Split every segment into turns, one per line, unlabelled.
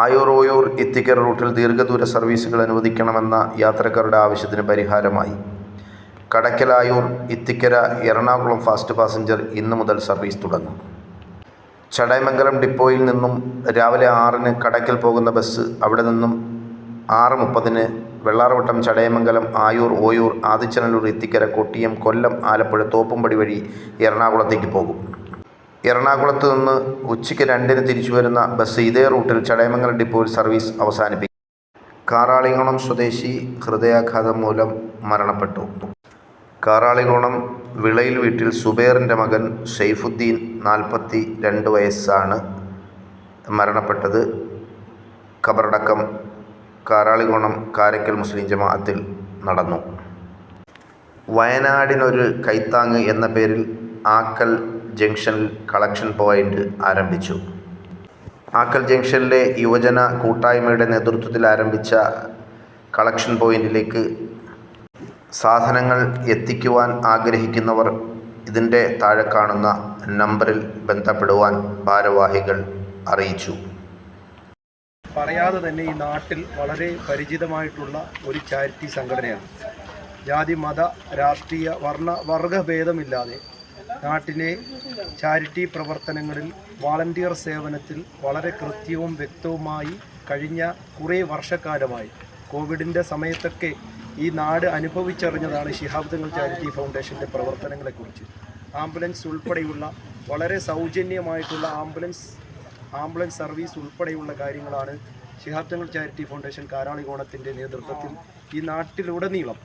ആയൂർ ഓയൂർ ഇത്തിക്കര റൂട്ടിൽ ദീർഘദൂര സർവീസുകൾ അനുവദിക്കണമെന്ന യാത്രക്കാരുടെ ആവശ്യത്തിന് പരിഹാരമായി കടയ്ക്കൽ ആയൂർ ഇത്തിക്കര എറണാകുളം ഫാസ്റ്റ് പാസഞ്ചർ ഇന്നു മുതൽ സർവീസ് തുടങ്ങും. ചടയമംഗലം ഡിപ്പോയിൽ നിന്നും രാവിലെ 6-ന് കടയ്ക്കൽ പോകുന്ന ബസ് അവിടെ നിന്നും 6:30-ന് വെള്ളാർവട്ടം ചടയമംഗലം ആയൂർ ഓയൂർ ആദിച്ചനല്ലൂർ ഇത്തിക്കര കൊട്ടിയം കൊല്ലം ആലപ്പുഴ തോപ്പുംപടി വഴി എറണാകുളത്തേക്ക് പോകും. എറണാകുളത്ത് നിന്ന് ഉച്ചയ്ക്ക് 2-ന് തിരിച്ചു വരുന്ന ബസ് ഇതേ റൂട്ടിൽ ചടയമംഗലം ഡിപ്പോയിൽ സർവീസ് അവസാനിപ്പിക്കും. കാറാളികോണം സ്വദേശി ഹൃദയാഘാതം മൂലം മരണപ്പെട്ടു. കാറാളികോണം വിളയിൽ വീട്ടിൽ സുബൈറിൻ്റെ മകൻ ഷെയ്ഫുദ്ദീൻ 42 വയസ്സാണ് മരണപ്പെട്ടത്. ഖബറടക്കം കാറാളികോണം കാരയ്ക്കൽ മുസ്ലിം ജമാഅത്തിൽ നടന്നു. വയനാടിനൊരു കൈത്താങ്ങ് എന്ന പേരിൽ ആക്കൽ ജംഗ്ഷനിൽ കളക്ഷൻ പോയിൻ്റ് ആരംഭിച്ചു. ആക്കൽ ജംഗ്ഷനിലെ യുവജന കൂട്ടായ്മയുടെ നേതൃത്വത്തിൽ ആരംഭിച്ച കളക്ഷൻ പോയിന്റിലേക്ക് സാധനങ്ങൾ എത്തിക്കുവാൻ ആഗ്രഹിക്കുന്നവർ ഇതിൻ്റെ താഴെ കാണുന്ന നമ്പറിൽ ബന്ധപ്പെടുവാൻ ഭാരവാഹികൾ അറിയിച്ചു.
പറയാതെ തന്നെ ഈ നാട്ടിൽ വളരെ പരിചിതമായിട്ടുള്ള ഒരു ചാരിറ്റി സംഘടനയാണ്. ജാതി മത രാഷ്ട്രീയ വർഗഭേദമില്ലാതെ നാട്ടിലെ ചാരിറ്റി പ്രവർത്തനങ്ങളിൽ വാളണ്ടിയർ സേവനത്തിൽ വളരെ കൃത്യവും വ്യക്തവുമായി കഴിഞ്ഞ കുറേ വർഷക്കാലമായി കോവിഡിൻ്റെ സമയത്തൊക്കെ ഈ നാട് അനുഭവിച്ചറിഞ്ഞതാണ് ശിഹാബ് തങ്ങൾ ചാരിറ്റി ഫൗണ്ടേഷൻ്റെ പ്രവർത്തനങ്ങളെക്കുറിച്ച്. ആംബുലൻസ് ഉൾപ്പെടെയുള്ള വളരെ സൗജന്യമായിട്ടുള്ള ആംബുലൻസ് സർവീസ് ഉൾപ്പെടെയുള്ള കാര്യങ്ങളാണ് ശിഹാബ് തങ്ങൾ ചാരിറ്റി ഫൗണ്ടേഷൻ കാറാളികോണത്തിൻ്റെ നേതൃത്വത്തിൽ ഈ നാട്ടിലുടനീളം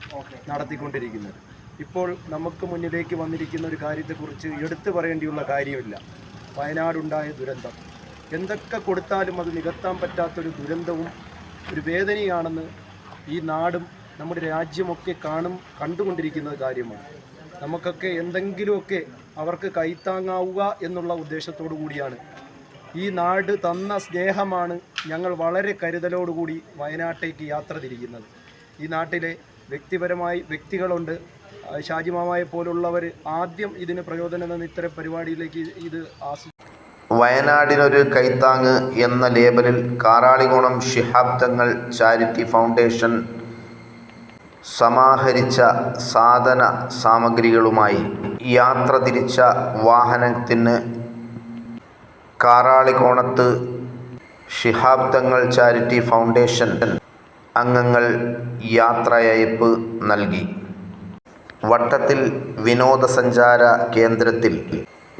നടത്തിക്കൊണ്ടിരിക്കുന്നത്. ഇപ്പോൾ നമുക്ക് മുന്നിലേക്ക് വന്നിരിക്കുന്ന ഒരു കാര്യത്തെക്കുറിച്ച് എടുത്തു പറയേണ്ടിയുള്ള കാര്യമില്ല. വയനാടുണ്ടായ ദുരന്തം എന്തൊക്കെ കൊടുത്താലും അത് നികത്താൻ പറ്റാത്തൊരു ദുരന്തവും ഒരു വേദനയാണെന്ന് ഈ നാടും നമ്മുടെ രാജ്യമൊക്കെ കണ്ടുകൊണ്ടിരിക്കുന്ന കാര്യമാണ്. നമുക്കൊക്കെ എന്തെങ്കിലുമൊക്കെ അവർക്ക് കൈത്താങ്ങാവുക എന്നുള്ള ഉദ്ദേശത്തോടു കൂടിയാണ് ഈ നാട് തന്ന സ്നേഹമാണ് ഞങ്ങൾ വളരെ കരുതലോടുകൂടി വയനാട്ടേക്ക് യാത്ര തിരിക്കുന്നത്. ഈ നാട്ടിലെ വ്യക്തികളുണ്ട്. ഷാജി മാമായെ പോലുള്ളവർ ആദ്യം ഇതിന് പ്രചോദനം എന്ന ഇത്തരം പരിപാടിയിലേക്ക് ഇത്
വയനാടിനൊരു കൈത്താങ്ങ് എന്ന ലേബലിൽ കാറാളികോണം ശിഹാബ് തങ്ങൾ ചാരിറ്റി ഫൗണ്ടേഷൻ സമാഹരിച്ച സാധന സാമഗ്രികളുമായി യാത്ര തിരിച്ച വാഹനത്തിന് കാറാളികോണത്ത് ശിഹാബ് തങ്ങൾ ചാരിറ്റി ഫൗണ്ടേഷൻ അംഗങ്ങൾ യാത്രയയപ്പ് നൽകി. വട്ടത്തിൽ വിനോദസഞ്ചാര കേന്ദ്രത്തിൽ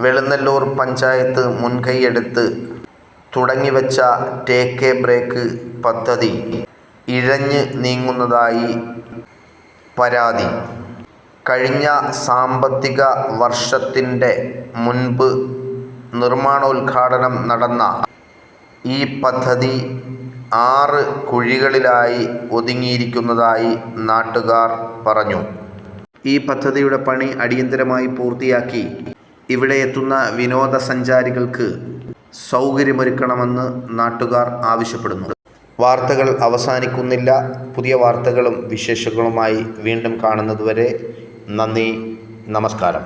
വെളുന്നല്ലൂർ പഞ്ചായത്ത് മുൻകൈയെടുത്ത് തുടങ്ങിവെച്ച ടേക്ക് എ ബ്രേക്ക് പദ്ധതി ഇഴഞ്ഞ് നീങ്ങുന്നതായി പരാതി. കഴിഞ്ഞ സാമ്പത്തിക വർഷത്തിൻ്റെ മുൻപ് നിർമ്മാണോദ്ഘാടനം നടന്ന ഈ പദ്ധതി 6 കുഴികളിലായി ഒതുങ്ങിയിരിക്കുന്നതായി നാട്ടുകാർ പറഞ്ഞു. ഈ പദ്ധതിയുടെ പണി അടിയന്തരമായി പൂർത്തിയാക്കി ഇവിടെ എത്തുന്ന വിനോദസഞ്ചാരികൾക്ക് സൗകര്യമൊരുക്കണമെന്ന് നാട്ടുകാർ ആവശ്യപ്പെടുന്നു. വാർത്തകൾ അവസാനിക്കുന്നില്ല. പുതിയ വാർത്തകളും വിശേഷങ്ങളുമായി വീണ്ടും കാണുന്നതുവരെ നന്ദി, നമസ്കാരം.